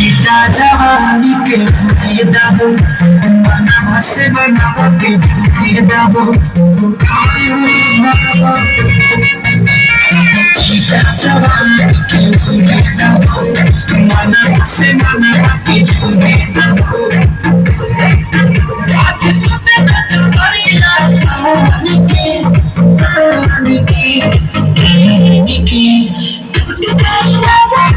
जवानी के भूतिए दादो मना से बनावा के भूतिए दादो जवानी के भूतिए दादो मना से बनावा के भूतिए दादो आज सुते करिया कहानी की टूट जाए राजा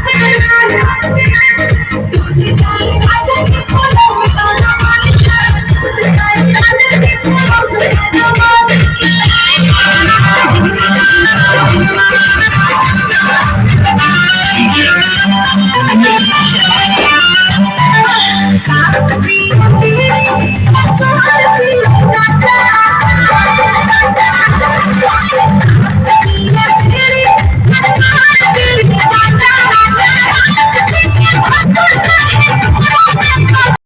Be